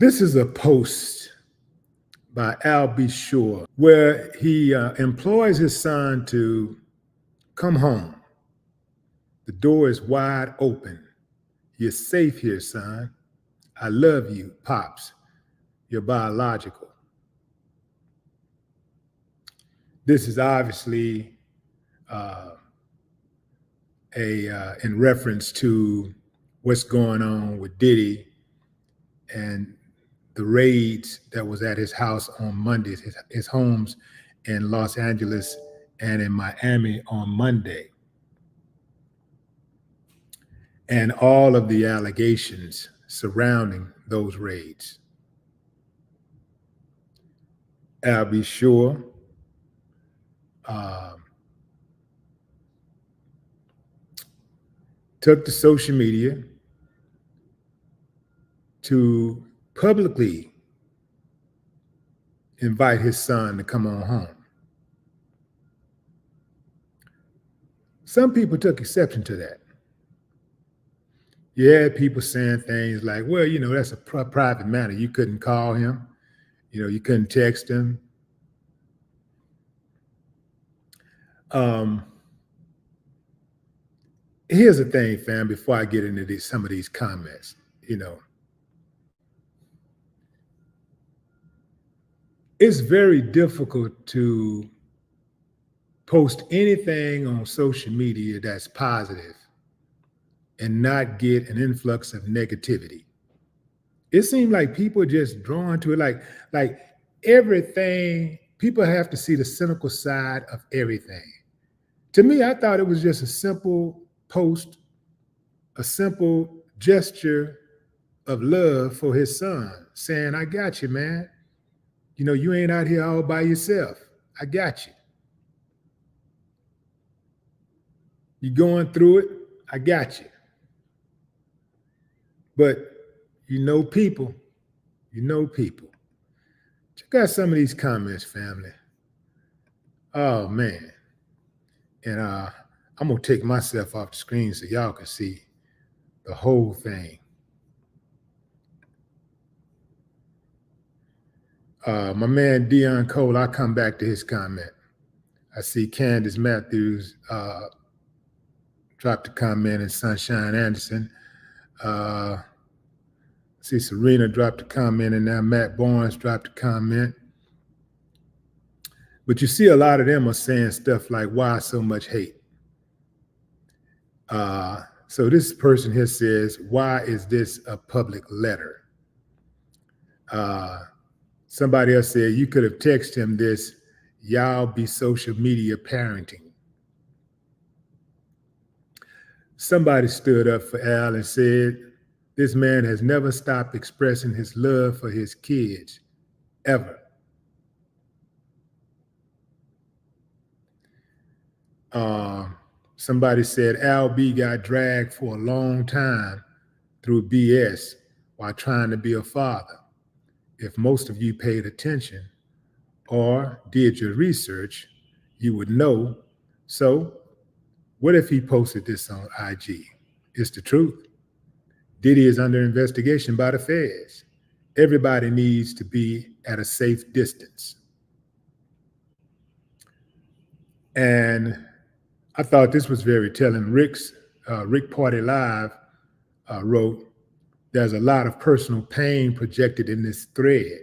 This is a post by Al B. Shore where he employs his son to come home. The door is wide open. You're safe here, son. I love you, Pops. You're biological. This is obviously in reference to what's going on with Diddy and the raids that was at his house on Mondays, his homes in Los Angeles and in Miami on Monday. And all of the allegations surrounding those raids. I'll be sure took to social media to publicly invite his son to come on home. Some people took exception to that. You had people saying things like, well, you know, that's a private matter. You couldn't call him. You know, you couldn't text him. Here's the thing, fam, before I get into some of these comments, you know, it's very difficult to post anything on social media that's positive and not get an influx of negativity. It seems like people are just drawn to it, like everything. People have to see the cynical side of everything. To me, I thought it was just a simple post, a simple gesture of love for his son, saying, I got you, man. You know, you ain't out here all by yourself. I got you. You going through it? I got you. But you know people. Check out some of these comments, family. Oh, man. And I'm going to take myself off the screen so y'all can see the whole thing. My man, Dion Cole, I'll come back to his comment. I see Candace Matthews dropped a comment, and Sunshine Anderson. I see Serena dropped a comment, and now Matt Barnes dropped a comment. But you see a lot of them are saying stuff like, why so much hate? So this person here says, why is this a public letter? Somebody else said, you could have texted him this, y'all be social media parenting. Somebody stood up for Al and said, this man has never stopped expressing his love for his kids, ever. Somebody said Al B got dragged for a long time through BS while trying to be a father. If most of you paid attention or did your research, you would know. So what if he posted this on IG? It's the truth. Diddy is under investigation by the feds. Everybody needs to be at a safe distance. And I thought this was very telling. Rick Party Live wrote, there's a lot of personal pain projected in this thread,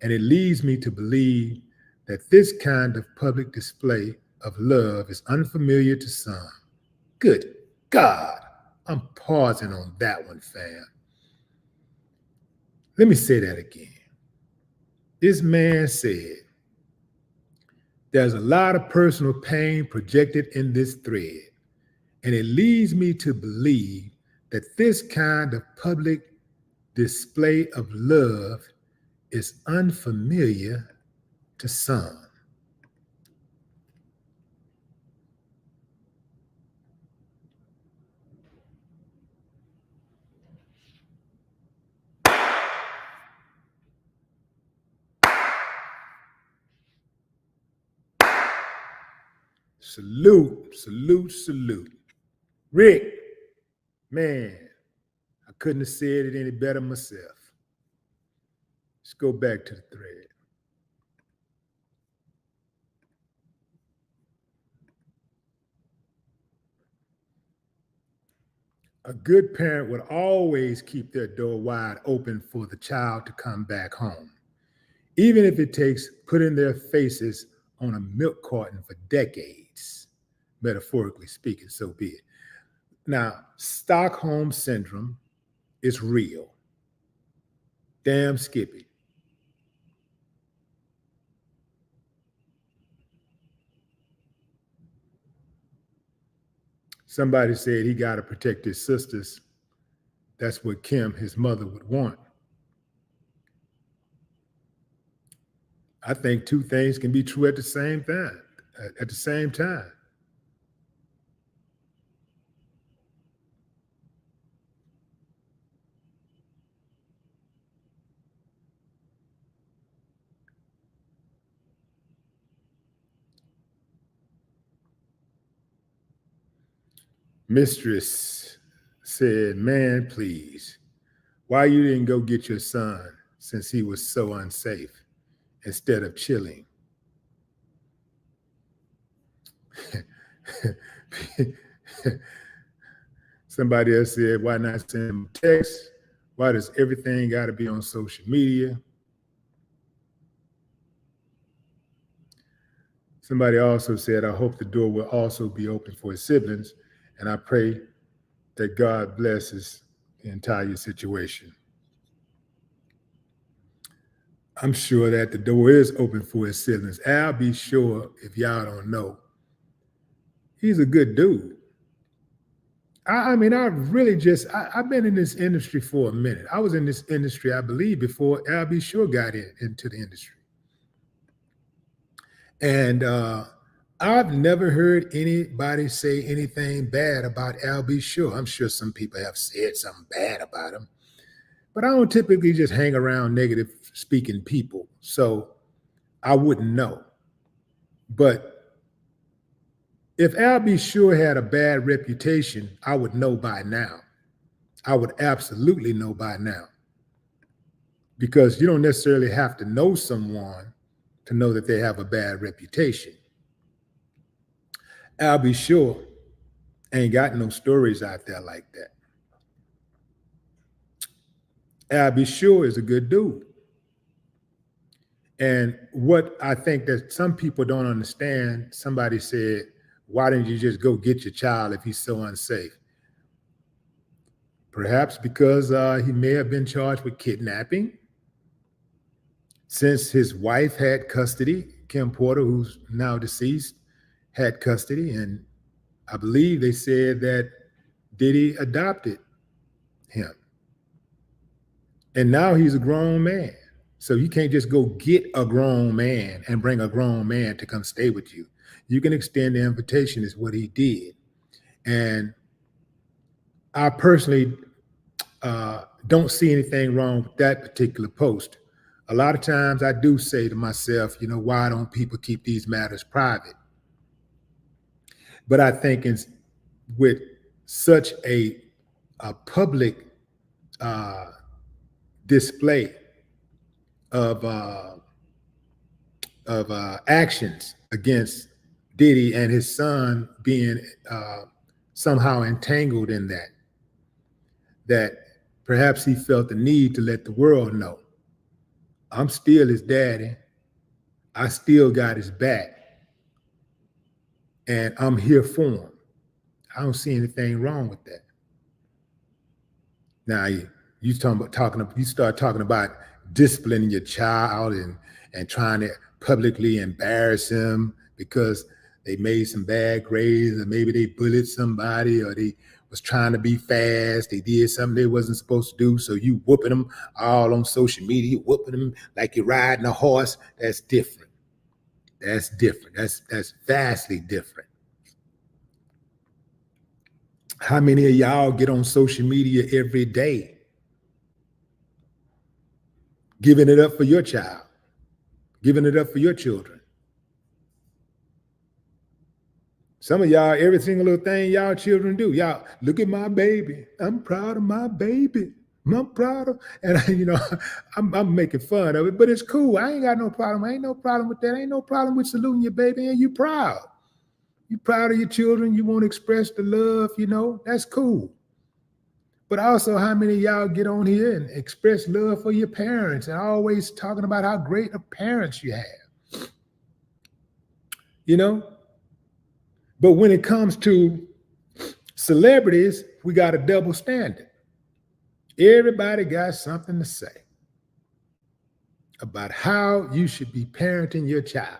and it leads me to believe that this kind of public display of love is unfamiliar to some. Good God, I'm pausing on that one, fam. Let me say that again. This man said, there's a lot of personal pain projected in this thread, and it leads me to believe that this kind of public display of love is unfamiliar to some. Salute, salute, salute. Rick, man, I couldn't have said it any better myself. Let's go back to the thread. A good parent would always keep their door wide open for the child to come back home, even if it takes putting their faces on a milk carton for decades, metaphorically speaking, so be it. Now, Stockholm Syndrome is real. Damn Skippy. Somebody said he got to protect his sisters. That's what Kim, his mother, would want. I think two things can be true at the same time. At the same time. Mistress said, man, please, why you didn't go get your son since he was so unsafe instead of chilling? Somebody else said, why not send him a text? Why does everything got to be on social media? Somebody also said, I hope the door will also be open for his siblings, and I pray that God blesses the entire situation. I'm sure that the door is open for his siblings. Al B. Sure, if y'all don't know, he's a good dude. I mean, I've been in this industry for a minute. I was in this industry, I believe, before Al B. Sure got into the industry. And I've never heard anybody say anything bad about Al B. Sure. I'm sure some people have said something bad about him, but I don't typically just hang around negative speaking people. So I wouldn't know. But if Al B. Sure had a bad reputation, I would know by now. I would absolutely know by now. Because you don't necessarily have to know someone to know that they have a bad reputation. Al B. Sure ain't got no stories out there like that. Al B. Sure is a good dude. And what I think that some people don't understand, somebody said, why didn't you just go get your child if he's so unsafe? Perhaps because he may have been charged with kidnapping. Since his wife had custody, Kim Porter, who's now deceased, had custody. And I believe they said that Diddy adopted him. And now he's a grown man. So you can't just go get a grown man and bring a grown man to come stay with you. You can extend the invitation, is what he did. And I personally don't see anything wrong with that particular post. A lot of times I do say to myself, you know, why don't people keep these matters private? But I think with such a public display of actions against Diddy and his son being somehow entangled in that perhaps he felt the need to let the world know, I'm still his daddy. I still got his back. And I'm here for him. I don't see anything wrong with that. Now you start talking about disciplining your child and trying to publicly embarrass him because they made some bad grades, or maybe they bullied somebody, or they was trying to be fast, they did something they wasn't supposed to do, so you whooping them all on social media, whooping them like you're riding a horse. That's different. That's different. That's vastly different. How many of y'all get on social media every day giving it up for your child, giving it up for your children? Some of y'all, every single little thing y'all children do, y'all, look at my baby. I'm proud of my baby. I'm proud of, and I'm making fun of it, but it's cool. I ain't got no problem. I ain't no problem with that. Ain't no problem with saluting your baby, and you proud. You proud of your children. You want to express the love. That's cool. But also, how many of y'all get on here and express love for your parents and always talking about how great of parents you have? But when it comes to celebrities, we got a double standard. Everybody got something to say about how you should be parenting your child.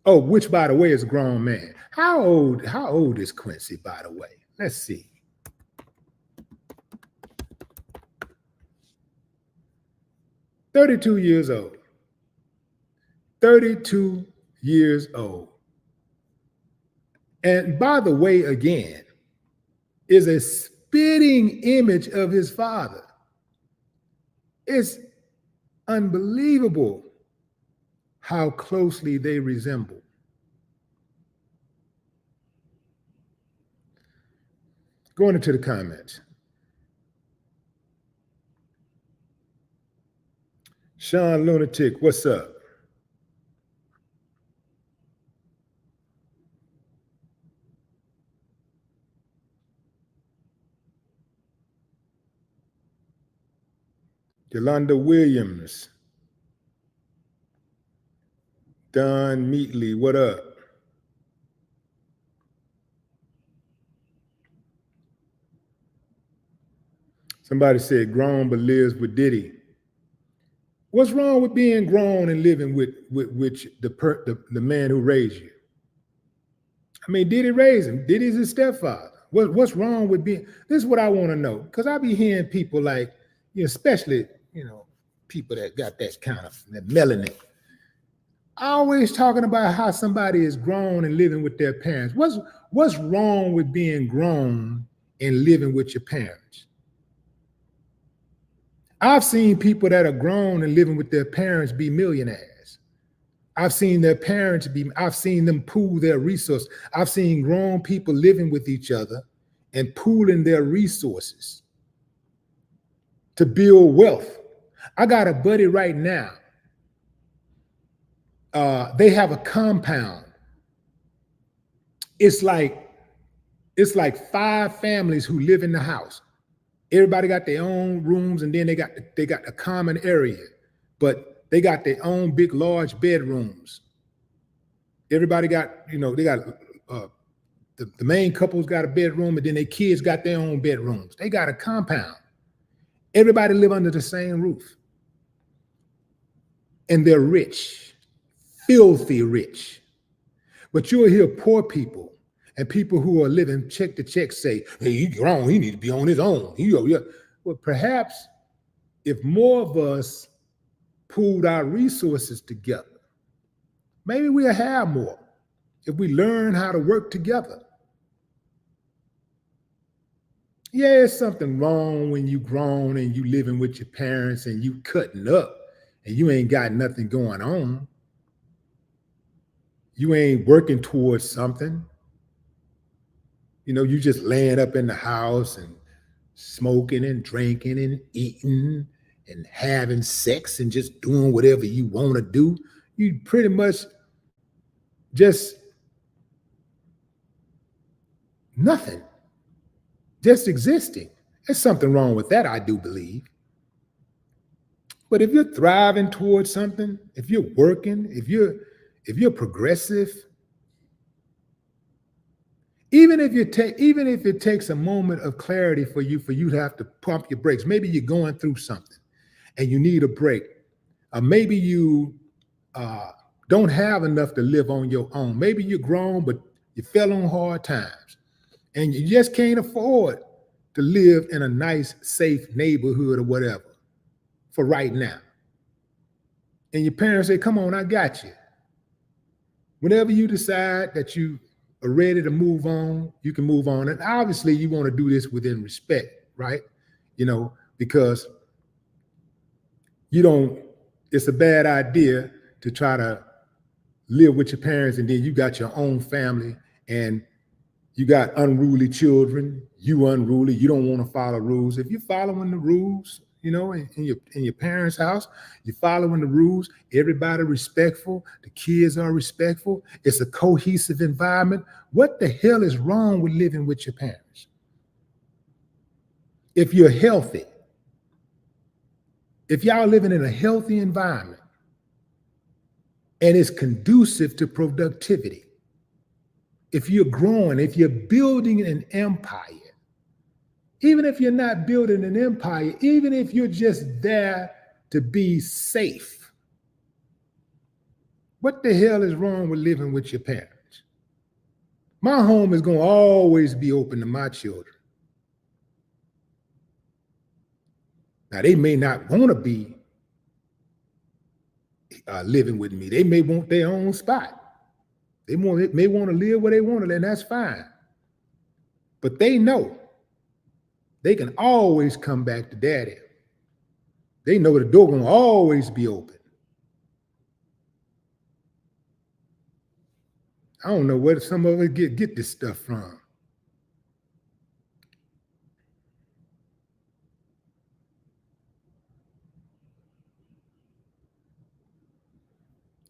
Oh, which, by the way, is a grown man. How old is Quincy, by the way? Let's see. "32 years old. 32 years old. And by the way, again, is a spitting image of his father. It's unbelievable how closely they resemble. Going into the comments. Sean Lunatic, what's up? Yolanda Williams. Don Meatley, what up? Somebody said grown but lives with Diddy. What's wrong with being grown and living with the man who raised you? I mean, Diddy raised him. Diddy's his stepfather. What's wrong with being? This is what I want to know, because I be hearing people like, especially people that got that kind of that melanin, always talking about how somebody is grown and living with their parents. What's wrong with being grown and living with your parents? I've seen people that are grown and living with their parents be millionaires. I've seen I've seen them pool their resources. I've seen grown people living with each other and pooling their resources to build wealth. I got a buddy right now. They have a compound. It's like 5 families who live in the house. Everybody got their own rooms, and then they got a common area, but they got their own big, large bedrooms. Everybody got, they got the main couple's got a bedroom, and then their kids got their own bedrooms. They got a compound. Everybody live under the same roof, and they're rich, filthy rich. But you'll hear poor people and people who are living check to check say, "Hey, he's grown. He need to be on his own." Well, perhaps if more of us pooled our resources together, maybe we'll have more. If we learn how to work together. Yeah, there's something wrong when you grown and you living with your parents and you cutting up and you ain't got nothing going on. You ain't working towards something. You just laying up in the house and smoking and drinking and eating and having sex and just doing whatever you want to do. You pretty much just nothing, just existing. There's something wrong with that, I do believe. But if you're thriving towards something, if you're working, if you're progressive, even if it takes a moment of clarity for you to have to pump your brakes, maybe you're going through something and you need a break, or maybe you don't have enough to live on your own. Maybe you're grown, but you fell on hard times and you just can't afford to live in a nice, safe neighborhood or whatever for right now. And your parents say, "Come on, I got you." Whenever you decide that you are ready to move on, you can move on. And obviously you want to do this within respect, right? Because it's a bad idea to try to live with your parents and then you got your own family and You got unruly children, you unruly, you don't want to follow rules. If you're following the rules, you know, in your parents' house, you're following the rules, everybody respectful, the kids are respectful, it's a cohesive environment. What the hell is wrong with living with your parents? If you're healthy, if y'all living in a healthy environment and it's conducive to productivity, if you're growing, if you're building an empire, even if you're not building an empire, even if you're just there to be safe, what the hell is wrong with living with your parents? My home is going to always be open to my children. Now, they may not want to be living with me. They may want their own spot. They may want to live where they want to, and that's fine. But they know they can always come back to daddy. They know the door gonna always be open. I don't know where some of us get this stuff from.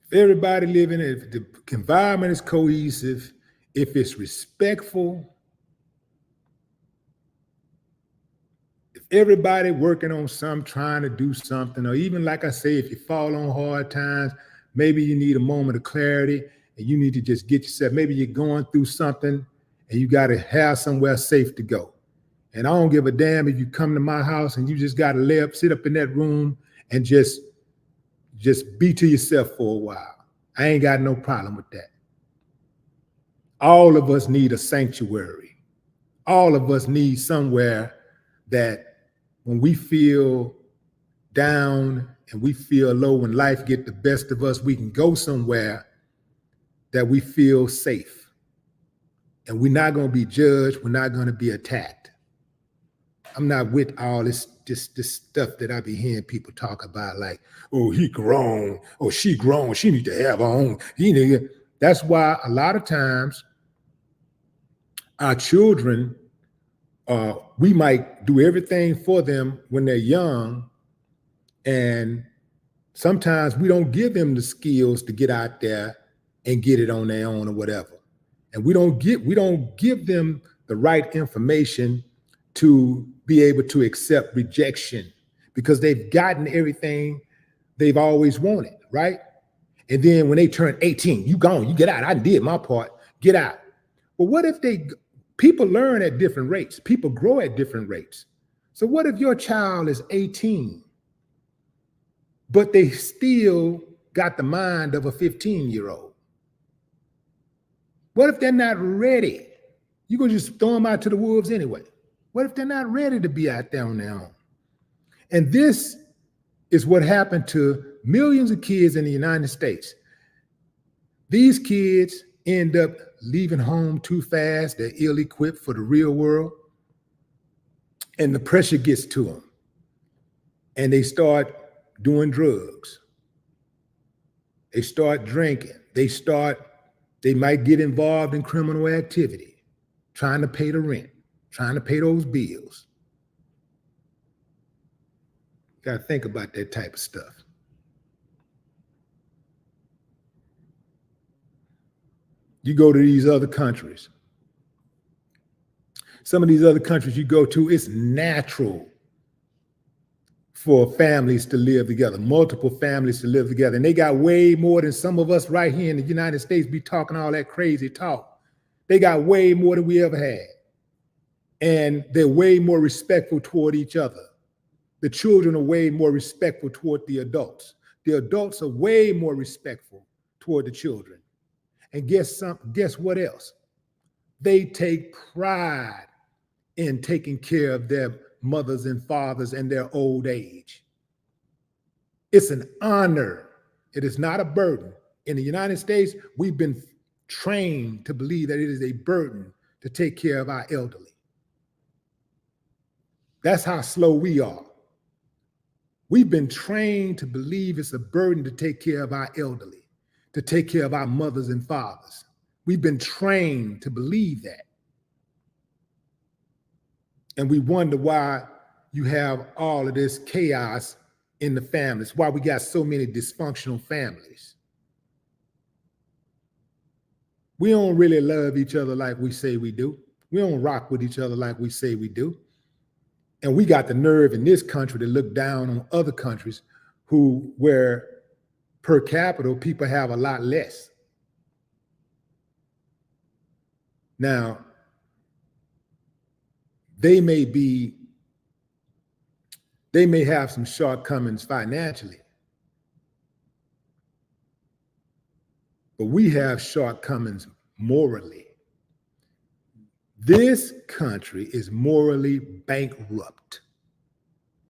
If everybody living, if the environment is cohesive, if it's respectful, if everybody working on something, trying to do something, or even like I say, if you fall on hard times, maybe you need a moment of clarity and you need to just get yourself, maybe you're going through something and you got to have somewhere safe to go. And I don't give a damn if you come to my house and you just got to lay up, sit up in that room and just be to yourself for a while. I ain't got no problem with that. All of us need a sanctuary. All of us need somewhere that when we feel down and we feel low, when life get the best of us, we can go somewhere that we feel safe. And we're not going to be judged. We're not going to be attacked. I'm not with all this stuff that I be hearing people talk about, like, oh, he grown, or she grown, she need to have her own. That's why a lot of times our children, we might do everything for them when they're young, and sometimes we don't give them the skills to get out there and get it on their own or whatever. And we don't give them the right information to be able to accept rejection because they've gotten everything they've always wanted, right? And then when they turn 18, you gone, you get out. I did my part, get out. But what if people learn at different rates, people grow at different rates. So what if your child is 18, but they still got the mind of a 15-year-old? What if they're not ready? You're gonna just throw them out to the wolves anyway. What if they're not ready to be out there on their own? And this is what happened to millions of kids in the United States. These kids end up leaving home too fast. They're ill-equipped for the real world. And the pressure gets to them. And they start doing drugs. They start drinking. They might get involved in criminal activity, trying to pay the rent, trying to pay those bills. You got to think about that type of stuff. You go to these other countries. Some of these other countries you go to, it's natural for families to live together, multiple families to live together. And they got way more than some of us right here in the United States be talking all that crazy talk. They got way more than we ever had. And they're way more respectful toward each other. The children are way more respectful toward the adults. The adults are way more respectful toward the children. And guess what else? They take pride in taking care of their mothers and fathers in their old age. It's an honor. It is not a burden. In the United States, we've been trained to believe that it is a burden to take care of our elderly. That's how slow we are. We've been trained to believe it's a burden to take care of our elderly, to take care of our mothers and fathers. We've been trained to believe that. And we wonder why you have all of this chaos in the families, why we got so many dysfunctional families. We don't really love each other like we say we do. We don't rock with each other like we say we do. And we got the nerve in this country to look down on other countries where per capita people have a lot less. Now, they may have some shortcomings financially, but we have shortcomings morally. This country is morally bankrupt.